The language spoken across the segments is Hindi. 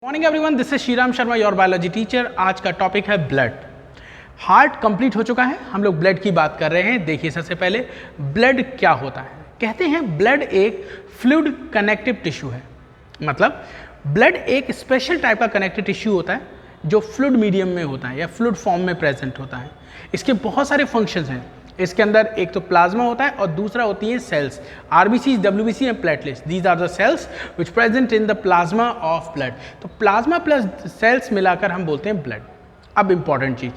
Morning everyone, this is Shriram Sharma, your biology teacher. आज का टॉपिक है ब्लड। हार्ट कंप्लीट हो चुका है, हम लोग ब्लड की बात कर रहे हैं। देखिए, सबसे पहले ब्लड क्या होता है। कहते हैं ब्लड एक फ्लूइड कनेक्टिव टिश्यू है। मतलब ब्लड एक स्पेशल टाइप का कनेक्टिव टिश्यू होता है जो फ्लूइड मीडियम में होता है या फ्लूइड फॉर्म में प्रेजेंट होता है। इसके बहुत सारे फंक्शंस हैं। इसके अंदर एक तो प्लाज्मा होता है और दूसरा होती है cells, RBC, WBC and platelets. These are the cells which present in the plasma of blood. तो प्लाज्मा प्लस सेल्स मिलाकर हम बोलते हैं ब्लड। अब इंपॉर्टेंट चीज,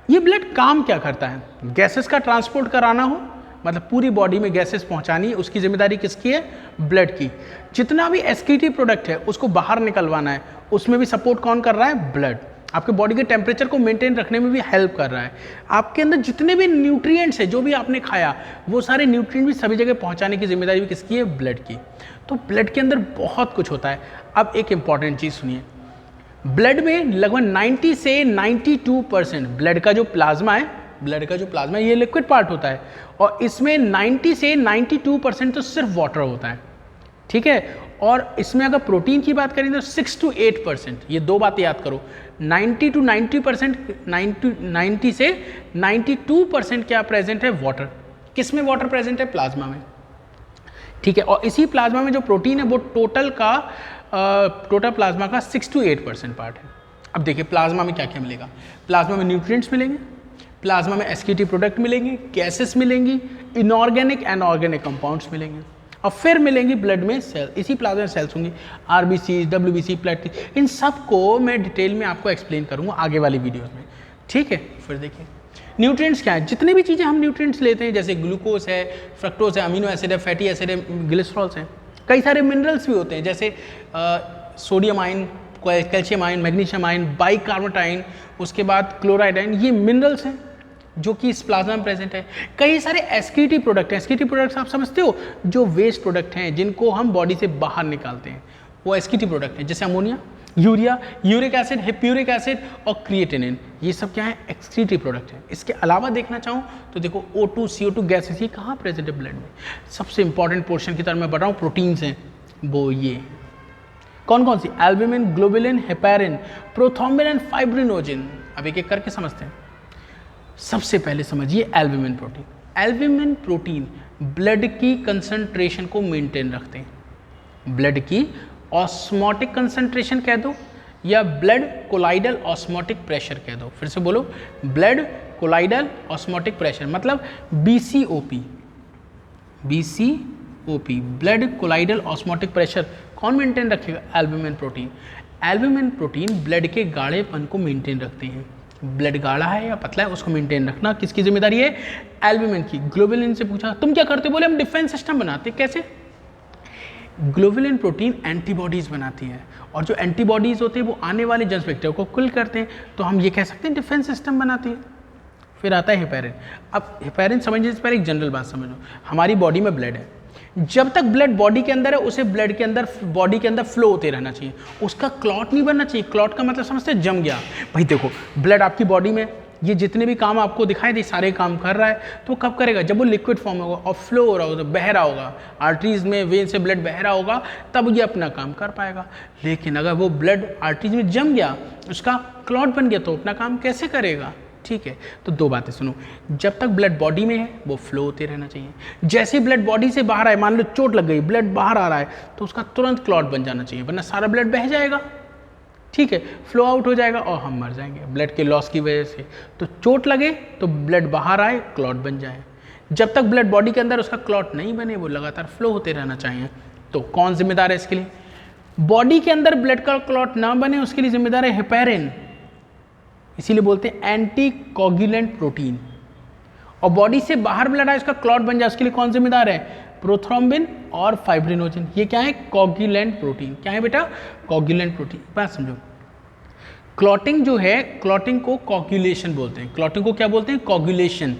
ये ब्लड काम क्या करता है? गैसेस का ट्रांसपोर्ट कराना हो, मतलब पूरी बॉडी में गैसेस पहुंचानी है, उसकी जिम्मेदारी किसकी है? ब्लड की। जितना भी एसकेटी प्रोडक्ट है उसको बाहर निकलवाना है, उसमें भी सपोर्ट कौन कर रहा है? ब्लड। आपके बॉडी के टेम्परेचर को मेंटेन रखने में भी हेल्प कर रहा है। आपके अंदर जितने भी न्यूट्रिएंट्स है, जो भी आपने खाया, वो सारे न्यूट्रिएंट भी सभी जगह पहुंचाने की जिम्मेदारी भी किसकी है? ब्लड की। तो ब्लड के अंदर बहुत कुछ होता है। अब एक इंपॉर्टेंट चीज़ सुनिए, ब्लड में लगभग 90 से 92% ब्लड का जो प्लाज्मा है, ये लिक्विड पार्ट होता है और इसमें 90 से 92% तो सिर्फ वाटर होता है, ठीक है। और इसमें अगर प्रोटीन की बात करें तो 6 to 8%, ये दो बातें याद करो, 90 to 90%, 90 से 92% क्या प्रेजेंट है? वाटर। किस में वाटर प्रेजेंट है? प्लाज्मा में, ठीक है। और इसी प्लाज्मा में जो प्रोटीन है वो टोटल प्लाज्मा का 6 to 8% पार्ट है। अब देखिए प्लाज्मा में क्या क्या मिलेगा। प्लाज्मा में न्यूट्रिएंट्स मिलेंगे, प्लाज्मा में एसकेटी प्रोडक्ट मिलेंगे, गैसेस मिलेंगी, इनऑर्गेनिक एंड ऑर्गेनिक कंपाउंड्स मिलेंगे और फिर मिलेंगी ब्लड में सेल। इसी प्लाज्मा में सेल्स होंगी, आरबीसी, डब्ल्यूबीसी, प्लेटलेट। इन सब को मैं डिटेल में आपको एक्सप्लेन करूंगा आगे वाली वीडियोस में, ठीक है। फिर देखिए न्यूट्रिएंट्स क्या है। जितने भी चीज़ें हम न्यूट्रिएंट्स लेते हैं, जैसे ग्लूकोज है, फ्रक्टोज है, अमीनो एसिड है, फैटी एसिड है, ग्लिसरॉल्स हैं, कई सारे मिनरल्स भी होते हैं, जैसे sodium ion, calcium ion, magnesium ion, bicarbonate, उसके बाद क्लोराइड आयन। ये मिनरल्स हैं जो कि इस प्लाज्मा में प्रेजेंट है। कई सारे एसकेटी प्रोडक्ट हैं। एसकेटी प्रोडक्ट्स आप समझते हो, जो वेस्ट प्रोडक्ट हैं जिनको हम बॉडी से बाहर निकालते हैं, वो एसकेटी प्रोडक्ट हैं, जैसे ammonia, urea, uric acid, hippuric acid और क्रिएटिनिन। ये सब क्या है? एक्सक्रीटरी प्रोडक्ट है। इसके अलावा देखना चाहूँ तो देखो O2, CO2 गैसेस, ये कहाँ प्रेजेंट है? ब्लड में। सबसे इंपॉर्टेंट पोर्शन की तरफ मैं बढ़ रहा हूँ, प्रोटीन्स हैं, वो ये कौन कौन सी? Albumin, globulin, heparin, prothrombin and fibrinogen. अब एक एक करके समझते हैं। सबसे पहले समझिए albumin protein. Albumin protein blood की कंसंट्रेशन को मेंटेन रखते हैं। ब्लड की ऑस्मोटिक कंसंट्रेशन कह दो या ब्लड कोलाइडल ऑस्मोटिक प्रेशर कह दो। फिर से बोलो, ब्लड कोलाइडल ऑस्मोटिक प्रेशर, मतलब BCOP। BCOP, blood colloidal osmotic pressure कौन मेंटेन रखेगा? Albumin protein. Albumin protein blood के गाढ़ेपन को मेंटेन रखते हैं। ब्लड गाढ़ा है या पतला है, उसको मेंटेन रखना किसकी जिम्मेदारी है? एल्ब्यूमिन की। ग्लोबुलिन से पूछा तुम क्या करते हो? बोले हम डिफेंस सिस्टम बनाते। कैसे? ग्लोबुलिन प्रोटीन एंटीबॉडीज बनाती है और जो एंटीबॉडीज होते हैं वो आने वाले जंस बैक्टीरिया को किल करते हैं, तो हम ये कह सकते हैं डिफेंस सिस्टम बनाती है। फिर आता है हेपेरिन। अब हेपेरिन समझने से पहले एक जनरल बात समझो, हमारी बॉडी में ब्लड है, जब तक ब्लड बॉडी के अंदर है उसे ब्लड के अंदर, बॉडी के अंदर फ्लो होते रहना चाहिए, उसका क्लॉट नहीं बनना चाहिए। क्लॉट का मतलब समझते हैं? जम गया। भाई देखो, ब्लड आपकी बॉडी में, ये जितने भी काम आपको दिखाई दे सारे काम कर रहा है, तो कब करेगा? जब वो लिक्विड फॉर्म होगा और फ्लो हो रहा होगा, तो बह रहा होगा, आर्टरीज में, वेन से ब्लड बह रहा होगा, तब ये अपना काम कर पाएगा। लेकिन अगर वो ब्लड आर्टरीज में जम गया, उसका क्लॉट बन गया, तो अपना काम कैसे करेगा? ठीक है। तो दो बातें सुनो, जब तक ब्लड बॉडी में है वो फ्लो होते रहना चाहिए। जैसे ब्लड बॉडी से बाहर आए, मान लो चोट लग गई, ब्लड बाहर आ रहा है, तो उसका तुरंत क्लॉट बन जाना चाहिए, वरना सारा ब्लड बह जाएगा, ठीक है, फ्लो आउट हो जाएगा और हम मर जाएंगे ब्लड के लॉस की वजह से। तो चोट लगे तो ब्लड बाहर आए, क्लॉट बन जाए। जब तक ब्लड बॉडी के अंदर उसका क्लॉट नहीं बने, वो लगातार फ्लो होते रहना चाहिए। तो कौन जिम्मेदार है इसके लिए? बॉडी के अंदर ब्लड का क्लॉट ना बने उसके लिए जिम्मेदार है हेपेरिन, इसीलिए बोलते हैं एंटी कोगुलेंट प्रोटीन। और बॉडी से बाहर ब्लड आए, उसका क्लॉट बन जाए, उसके लिए कौन जिम्मेदार है? प्रोथ्रोम्बिन और फाइब्रिनोजिन। ये क्या है? Coagulant protein. क्या है बेटा? Coagulant protein. बात समझो, क्लॉटिंग जो है, क्लॉटिंग को कोगुलेशन बोलते हैं। क्लॉटिंग को क्या बोलते हैं? कोगुलेशन,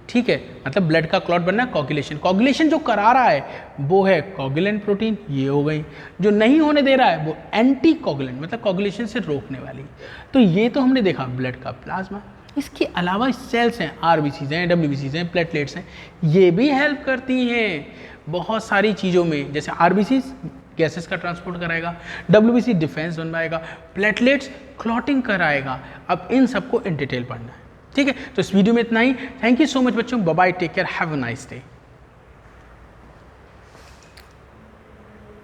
ठीक है। मतलब ब्लड का क्लॉट बनना कोगुलेशन। कोगुलेशन जो करा रहा है वो है कोगुलेंट प्रोटीन, ये हो गई। जो नहीं होने दे रहा है वो एंटी कोगुलेंट, मतलब कोगुलेशन से रोकने वाली। तो ये तो हमने देखा ब्लड का प्लाज्मा। इसके अलावा सेल्स हैं, आरबीसीज हैं, डब्ल्यूबीसीज हैं, प्लेटलेट्स हैं, ये भी हेल्प करती हैं बहुत सारी चीज़ों में। जैसे आरबीसीज गैसेस का ट्रांसपोर्ट कराएगा, WBC डिफेंस बनवाएगा, प्लेटलेट्स क्लॉटिंग कराएगा। अब इन सबको इन डिटेल पढ़ना है, ठीक है। तो इस वीडियो में इतना ही। थैंक यू सो मच बच्चों, bye bye, take care, have a nice day.